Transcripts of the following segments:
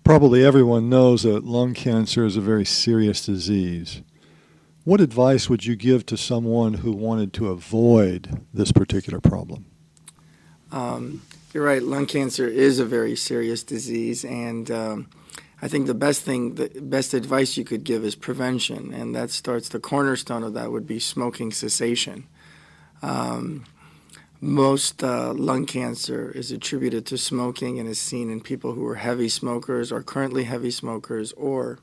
Probably everyone knows that lung cancer is a very serious disease. What advice would you give to someone who wanted to avoid this particular problem? You're right, lung cancer is a very serious disease, and I think the best advice you could give is prevention, and that starts, the cornerstone of that would be smoking cessation. Most lung cancer is attributed to smoking and is seen in people who are heavy smokers or currently heavy smokers or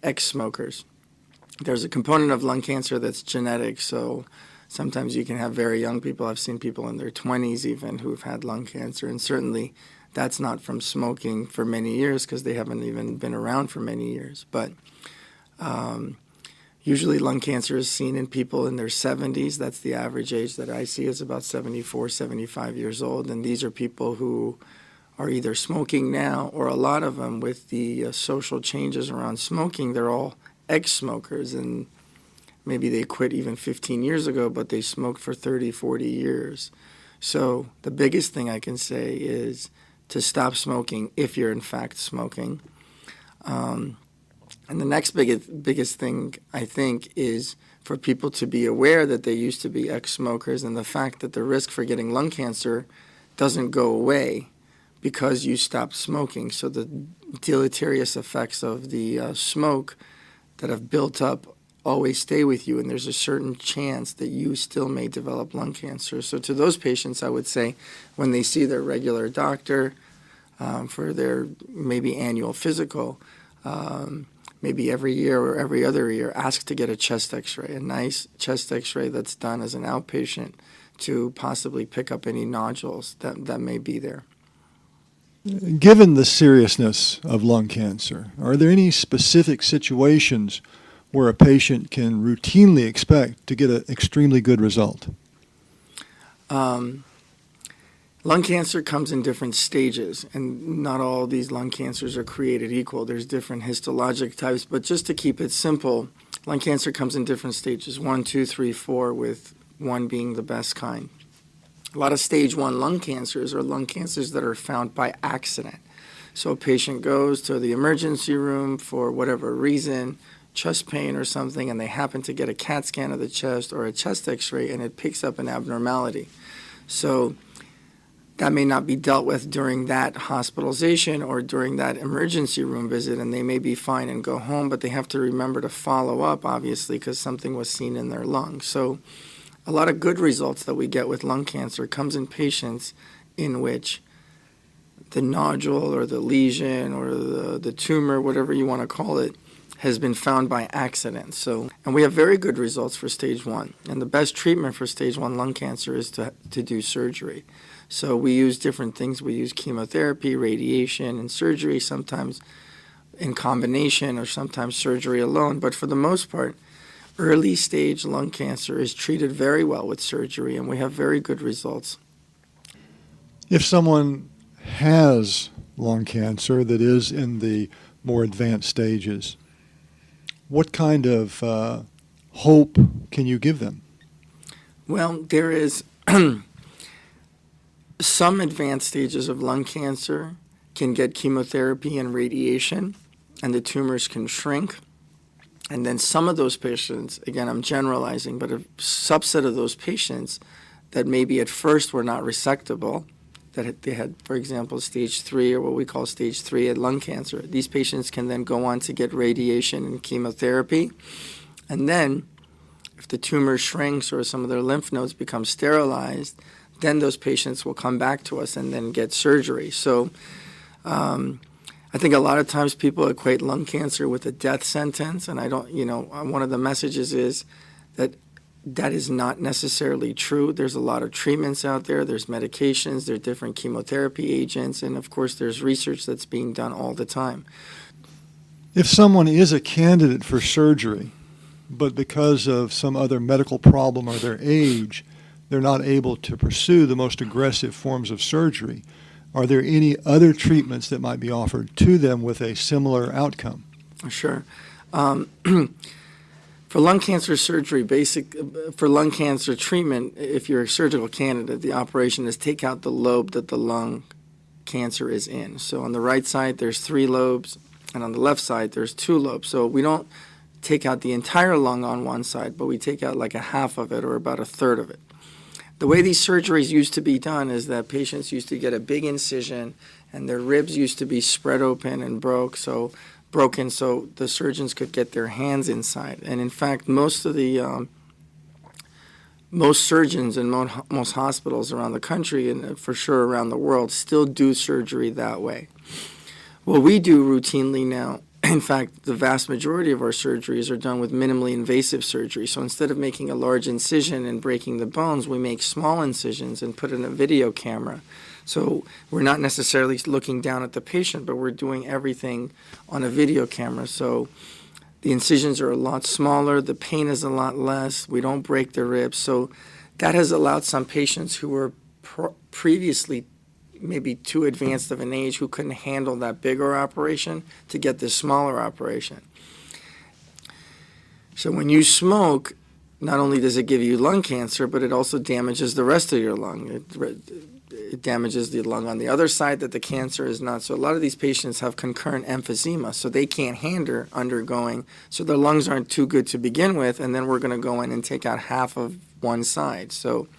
ex-smokers. There's a component of lung cancer that's genetic, so sometimes you can have very young people. I've seen people in their 20s even who've had lung cancer, and certainly that's not from smoking for many years because they haven't even been around for many years. But usually lung cancer is seen in people in their 70s. That's the average age that I see, is about 74, 75 years old. And these are people who are either smoking now, or a lot of them with the social changes around smoking, they're all ex-smokers. And maybe they quit even 15 years ago, but they smoked for 30, 40 years. So the biggest thing I can say is to stop smoking if you're in fact smoking. And the next biggest thing, I think, is for people to be aware that they used to be ex-smokers, and the fact that the risk for getting lung cancer doesn't go away because you stopped smoking. So the deleterious effects of the smoke that have built up always stay with you, and there's a certain chance that you still may develop lung cancer. So to those patients, I would say when they see their regular doctor for their maybe annual physical, maybe every year or every other year, ask to get a chest x-ray, a nice chest x-ray that's done as an outpatient to possibly pick up any nodules that may be there. Given the seriousness of lung cancer, are there any specific situations where a patient can routinely expect to get an extremely good result? Lung cancer comes in different stages, and not all these lung cancers are created equal. There's different histologic types, but just to keep it simple, lung cancer comes in different stages, 1, 2, 3, 4, with 1 being the best kind. A lot of stage 1 lung cancers are lung cancers that are found by accident. So a patient goes to the emergency room for whatever reason, chest pain or something, and they happen to get a CAT scan of the chest or a chest x-ray, and it picks up an abnormality. So that may not be dealt with during that hospitalization or during that emergency room visit, and they may be fine and go home, but they have to remember to follow up, obviously, because something was seen in their lungs. So a lot of good results that we get with lung cancer comes in patients in which the nodule or the lesion or the tumor, whatever you want to call it, has been found by accident. And we have very good results for stage 1. And the best treatment for stage 1 lung cancer is to do surgery. So we use different things. We use chemotherapy, radiation, and surgery, sometimes in combination or sometimes surgery alone. But for the most part, early stage lung cancer is treated very well with surgery, and we have very good results. If someone has lung cancer that is in the more advanced stages, what kind of hope can you give them? Well, there is some advanced stages of lung cancer can get chemotherapy and radiation, and the tumors can shrink. And then some of those patients, again, I'm generalizing, but a subset of those patients that maybe at first were not resectable, that they had, for example, stage 3 or what we call stage 3 at lung cancer, these patients can then go on to get radiation and chemotherapy. And then if the tumor shrinks or some of their lymph nodes become sterilized, then those patients will come back to us and then get surgery. So I think a lot of times people equate lung cancer with a death sentence, and I don't, one of the messages is that that is not necessarily true. There's a lot of treatments out there. There's medications. There are different chemotherapy agents. And, of course, there's research that's being done all the time. If someone is a candidate for surgery, but because of some other medical problem or their age, they're not able to pursue the most aggressive forms of surgery, are there any other treatments that might be offered to them with a similar outcome? Sure. For lung cancer surgery, for lung cancer treatment, if you're a surgical candidate, the operation is take out the lobe that the lung cancer is in. So on the right side, there's 3 lobes, and on the left side, there's 2 lobes. So we don't take out the entire lung on one side, but we take out like a half of it or about a third of it. The way these surgeries used to be done is that patients used to get a big incision, and their ribs used to be spread open and broken so the surgeons could get their hands inside. And in fact, most surgeons in most hospitals around the country, and for sure around the world, still do surgery that way. What we do routinely now, in fact, the vast majority of our surgeries are done with minimally invasive surgery. So instead of making a large incision and breaking the bones, we make small incisions and put in a video camera. So we're not necessarily looking down at the patient, but we're doing everything on a video camera. So the incisions are a lot smaller, the pain is a lot less, we don't break the ribs. So that has allowed some patients who were previously maybe too advanced of an age, who couldn't handle that bigger operation, to get this smaller operation. So when you smoke, not only does it give you lung cancer, but it also damages the rest of your lung. It damages the lung on the other side that the cancer is not. So a lot of these patients have concurrent emphysema, so they can't handle undergoing, so their lungs aren't too good to begin with, and then we're going to go in and take out half of one side. So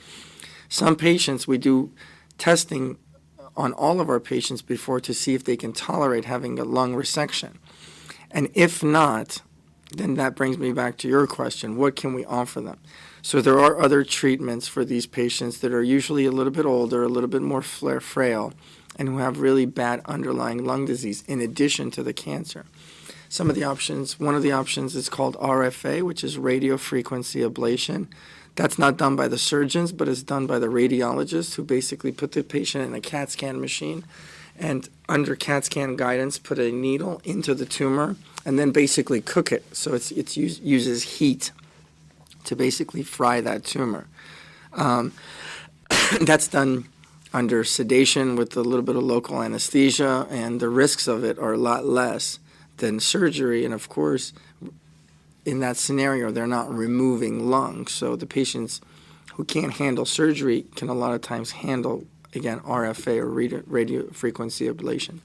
some patients, we do testing on all of our patients before to see if they can tolerate having a lung resection. And if not, then that brings me back to your question, what can we offer them? So there are other treatments for these patients that are usually a little bit older, a little bit more frail, and who have really bad underlying lung disease in addition to the cancer. Some of the options, one of the options is called RFA, which is radio frequency ablation. That's not done by the surgeons, but it's done by the radiologists, who basically put the patient in a CAT scan machine and under CAT scan guidance put a needle into the tumor and then basically cook it. So it uses heat to basically fry that tumor. That's done under sedation with a little bit of local anesthesia, and the risks of it are a lot less than surgery. And of course, in that scenario, they're not removing lungs. So the patients who can't handle surgery can a lot of times handle, again, RFA or radio frequency ablation.